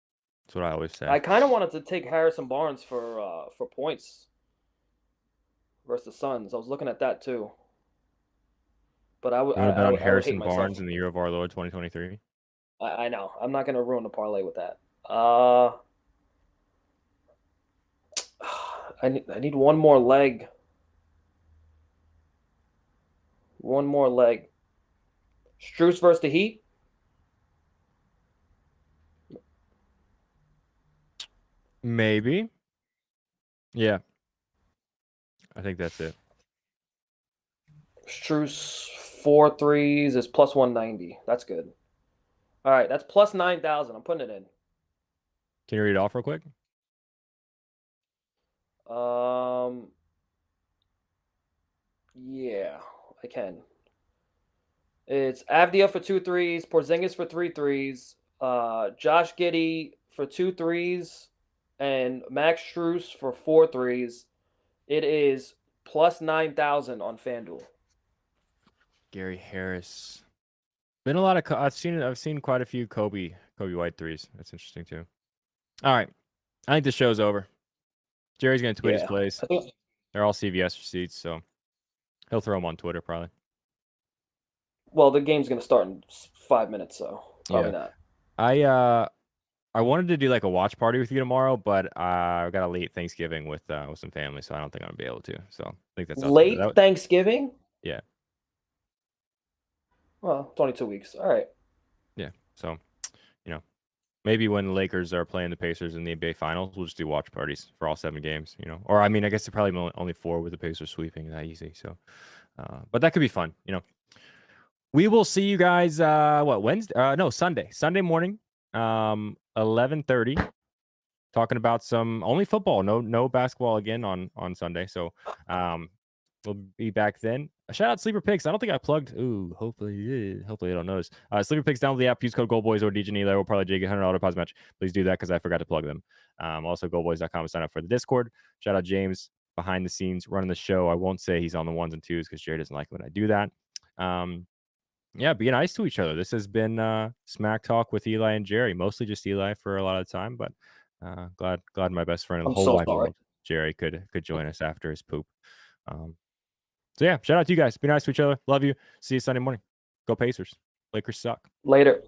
That's what I always say. I kind of wanted to take Harrison Barnes for points versus the Suns. I was looking at that too. But You want to bet on I would hate Harrison myself. Barnes in the year of our Lord 2023? I know. I'm not gonna ruin the parlay with that. I need one more leg. One more leg. Strus versus the Heat. Maybe. Yeah. I think that's it. Strus 4 threes is plus 190. That's good. All right, that's plus 9,000. I'm putting it in. Can you read it off real quick? Yeah, I can. It's Avdia for 2 threes, Porzingis for 3 threes, Josh Giddey for 2 threes, and Max Strus for 4 threes. It is plus 9,000 on FanDuel. Gary Harris. Been a lot of I've seen quite a few Kobe White threes. That's interesting too. All right, I think the show's over. Jerry's gonna tweet his Yeah, plays. I think. They're all CVS receipts, so he'll throw them on Twitter probably. Well, the game's gonna start in 5 minutes, so probably Yeah. not. I wanted to do like a watch party with you tomorrow, but I got a late Thanksgiving with some family, so I don't think I'm gonna be able to. So I think that's out the window. Late Thanksgiving? Yeah, Well, 22 weeks. All right. yeah. So, maybe when the Lakers are playing the Pacers in the NBA Finals, we'll just do watch parties for all 7 games. Or I mean, I guess they're probably only 4 with the Pacers sweeping that easy. So, but that could be fun. We will see you guys. Wednesday? No, Sunday morning, 11:30. Talking about some only football, no basketball again on Sunday. So, we'll be back then. A shout out Sleeper Picks. I don't think I plugged. Ooh, hopefully I don't notice. Sleeper Picks, download the app. Use code GoldBoys or DJ Nilo. We'll probably get $100 deposit match. Please do that because I forgot to plug them. Also GoldBoys.com to sign up for the Discord. Shout out James behind the scenes running the show. I won't say he's on the ones and twos because Jerry doesn't like when I do that. Yeah, be nice to each other. This has been Smack Talk with Eli and Jerry. Mostly just Eli for a lot of the time, but glad my best friend in the I'm whole so wide sorry. world, Jerry, could join us after his poop. So yeah, shout out to you guys. Be nice to each other. Love you. See you Sunday morning. Go Pacers. Lakers suck. Later.